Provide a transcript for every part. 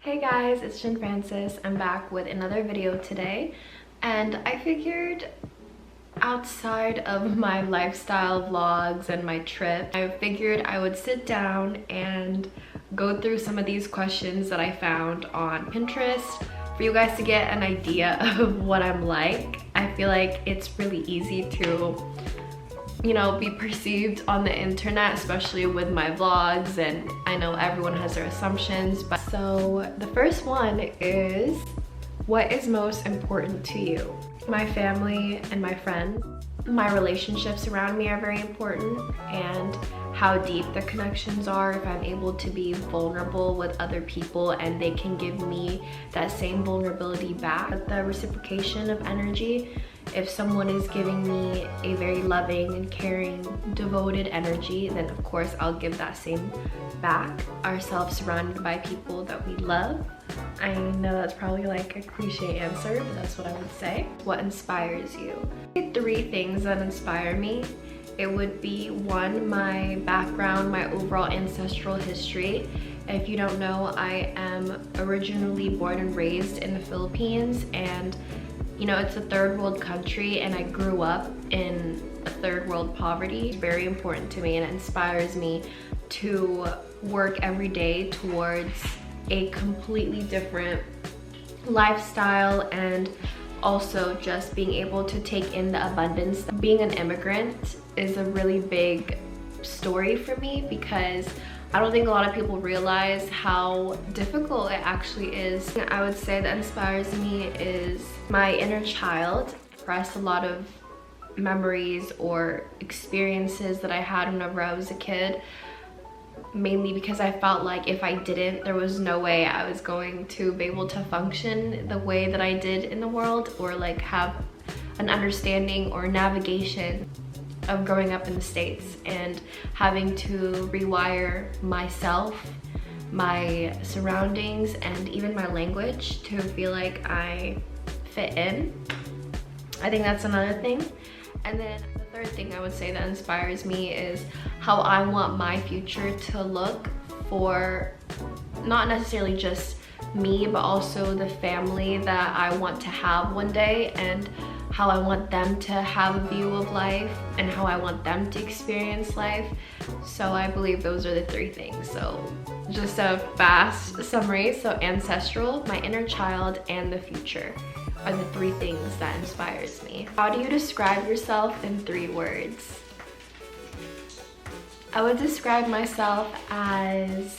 Hey guys, it's Jen Francis. I'm back with another video today, and I figured outside of my lifestyle vlogs and my trip, I figured I would sit down and go through some of these questions that I found on Pinterest for you guys to get an idea of what I'm like. I feel like it's really easy to be perceived on the internet, especially with my vlogs, and I know everyone has their assumptions. But so the first one is, what is most important to you? My family and my friends. My relationships around me are very important, and how deep the connections are. If I'm able to be vulnerable with other people and they can give me that same vulnerability back, the reciprocation of energy. If someone is giving me a very loving and caring, devoted energy, then of course I'll give that same back. Ourselves surrounded by people that we love. I know that's probably like a cliche answer, but that's what I would say. What inspires you? 3 things that inspire me. It would be 1, my background, my overall ancestral history. If you don't know, I am originally born and raised in the Philippines, and it's a third world country, and I grew up in a third world poverty. It's very important to me, and it inspires me to work every day towards a completely different lifestyle, and also just being able to take in the abundance. Being an immigrant is a really big story for me, because I don't think a lot of people realize how difficult it actually is. I would say that inspires me is my inner child. Expressed a lot of memories or experiences that I had whenever I was a kid, mainly because I felt like if I didn't, there was no way I was going to be able to function the way that I did in the world, or like have an understanding or navigation of growing up in the States and having to rewire myself, my surroundings, and even my language to feel like I fit in. I think that's another thing. And then the third thing I would say that inspires me is how I want my future to look for not necessarily just me, but also the family that I want to have one day, and how I want them to have a view of life, and how I want them to experience life. So I believe those are the 3 things. So just a fast summary. So ancestral, my inner child, and the future are the 3 things that inspires me. How do you describe yourself in 3 words? I would describe myself as,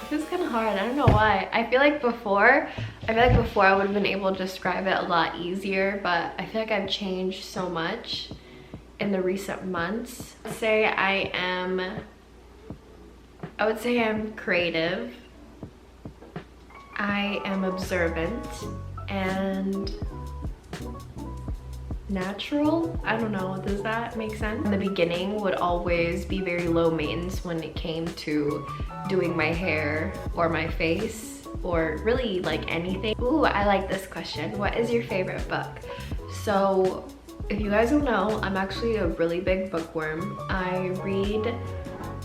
this is kind of hard. I don't know why. I feel like before I would have been able to describe it a lot easier, but I feel like I've changed so much in the recent months. I would say I'm creative. I am observant and natural. I don't know, does that make sense? In the beginning would always be very low maintenance when it came to doing my hair or my face, or really like anything. Ooh, I like this question. What is your favorite book? So if you guys don't know, I'm actually a really big bookworm. I read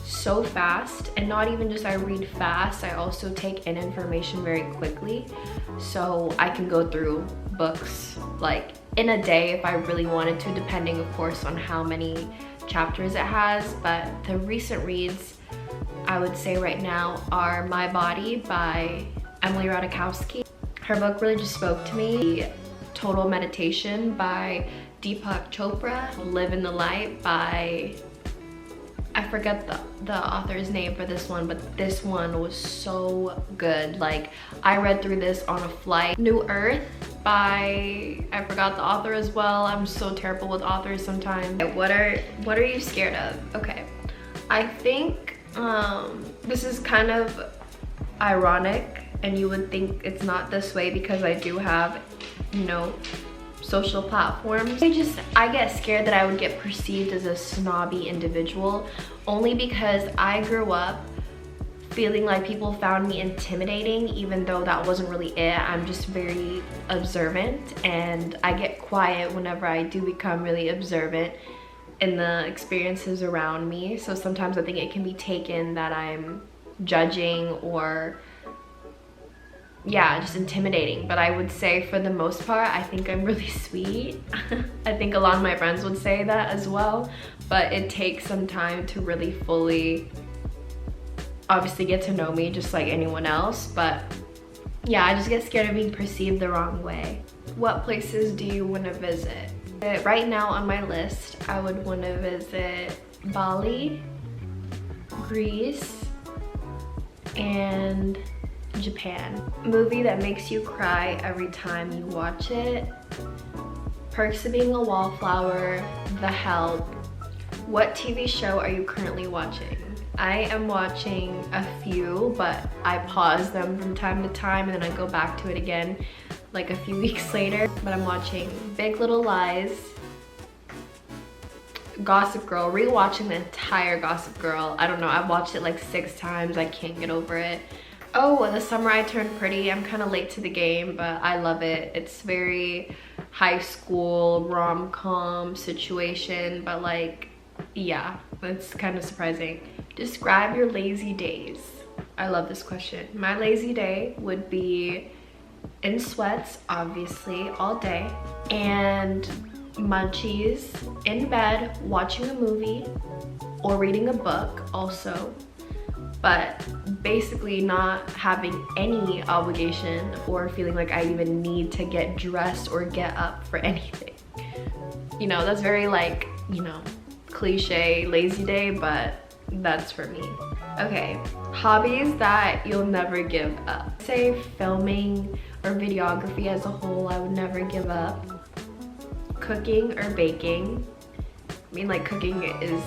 so fast, and not even just I read fast, I also take in information very quickly. So I can go through books like in a day if I really wanted to, depending of course on how many chapters it has. But the recent reads I would say right now are My Body by Emily Ratajkowski. Her book really just spoke to me. Total Meditation by Deepak Chopra. Live in the Light by, I forget the author's name for this one, but this one was so good. Like, I read through this on a flight. New Earth by, I forgot the author as well. I'm so terrible with authors sometimes. What are you scared of? Okay, I think this is kind of ironic, and you would think it's not this way because I do have, social platforms. I get scared that I would get perceived as a snobby individual, only because I grew up feeling like people found me intimidating, even though that wasn't really it. I'm just very observant, and I get quiet whenever I do become really observant in the experiences around me. So sometimes I think it can be taken that I'm judging or yeah, just intimidating. But I would say for the most part, I think I'm really sweet. I think a lot of my friends would say that as well, but it takes some time to really fully obviously get to know me just like anyone else. But yeah, I just get scared of being perceived the wrong way. What places do you want to visit? Right now on my list, I would want to visit Bali, Greece, and Japan. Movie that makes you cry every time you watch it. Perks of Being a Wallflower, The Help. What TV show are you currently watching? I am watching a few, but I pause them from time to time and then I go back to it again like a few weeks later. But I'm watching Big Little Lies, Gossip Girl, rewatching the entire Gossip Girl. I don't know, I've watched it like 6 times. I can't get over it. Oh, The Summer I Turned Pretty. I'm kind of late to the game, but I love it. It's very high school rom-com situation, but like, yeah, it's kind of surprising. Describe your lazy days. I love this question. My lazy day would be in sweats, obviously, all day, and munchies, in bed, watching a movie, or reading a book also. But basically not having any obligation or feeling like I even need to get dressed or get up for anything. You know, that's very like, you know, cliche lazy day, but that's for me. Okay, hobbies that you'll never give up. Say filming or videography as a whole, I would never give up. Cooking or baking. I mean, like, cooking is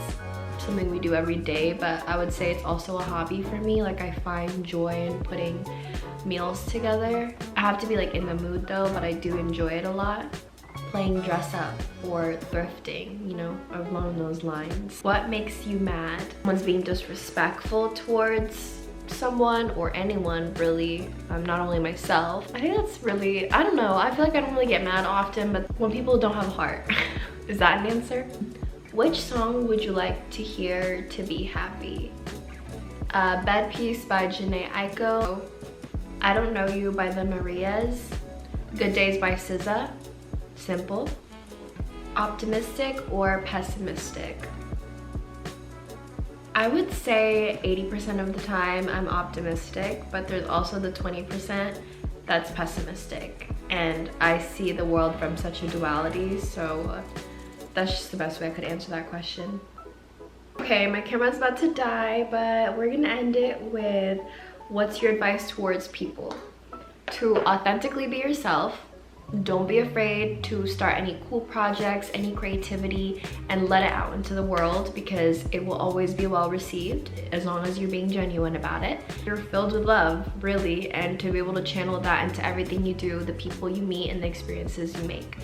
something we do every day, but I would say it's also a hobby for me. Like, I find joy in putting meals together. I have to be like in the mood though, but I do enjoy it a lot. Playing dress up or thrifting, you know, along those lines. What makes you mad? Someone's being disrespectful towards someone or anyone, really. Not only myself. I think that's really, I don't know, I feel like I don't really get mad often, but when people don't have a heart. Is that an answer? Which song would you like to hear to be happy? Bad Piece by Jhené Aiko. I Don't Know You by the Marias. Good Days by SZA. Simple. Optimistic or pessimistic? I would say 80% of the time I'm optimistic, but there's also the 20% that's pessimistic. And I see the world from such a duality, so that's just the best way I could answer that question. Okay, my camera's about to die, but we're gonna end it with what's your advice towards people? To authentically be yourself. Don't be afraid to start any cool projects, any creativity, and let it out into the world, because it will always be well received as long as you're being genuine about it. You're filled with love, really, and to be able to channel that into everything you do, the people you meet, and the experiences you make.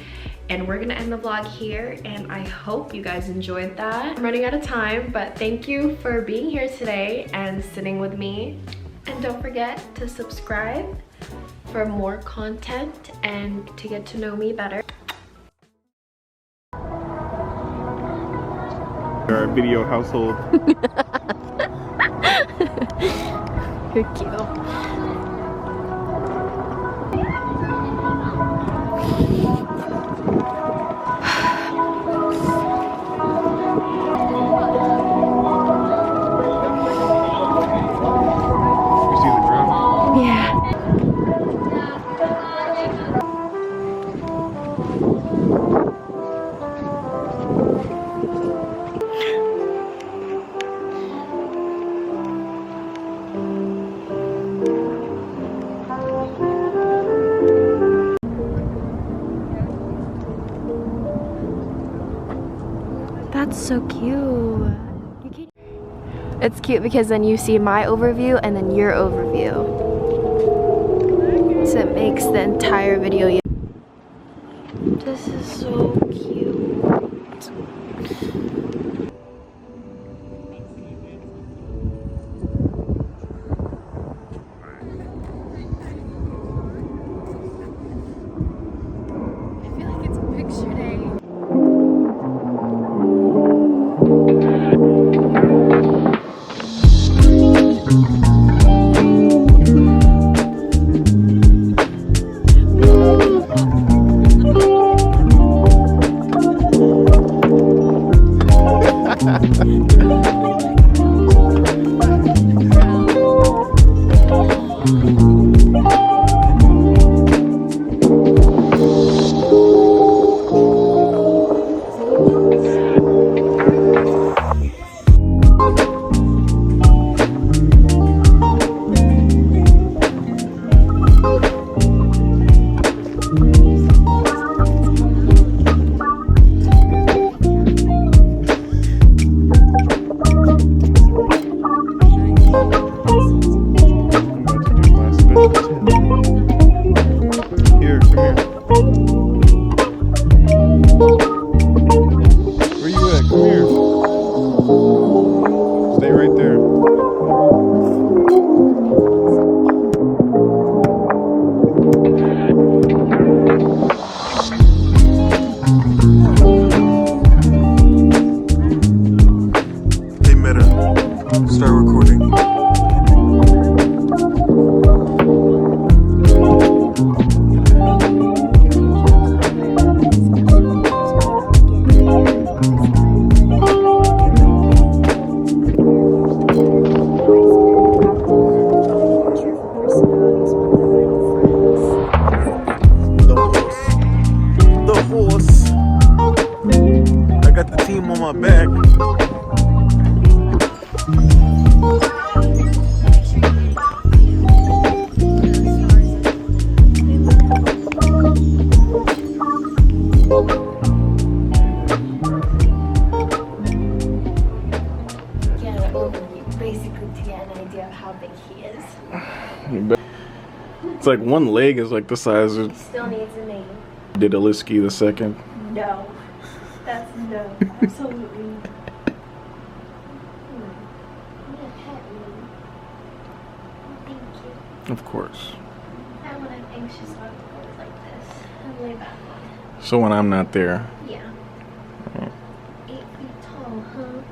And we're gonna end the vlog here, and I hope you guys enjoyed that. I'm running out of time, but thank you for being here today and sitting with me. And don't forget to subscribe for more content and to get to know me better. Our video household. You're cute. That's so cute. It's cute because then you see my overview and then your overview. So it makes the entire video. This is so cute. I feel like it's picture day. It's like one leg is like the size of Still needs a name. Didalisky the second. No. That's no. Absolutely no. Thank you. Of course. And when I'm anxious, I go like this and lay back. So when I'm not there. Yeah. 8 feet tall, huh?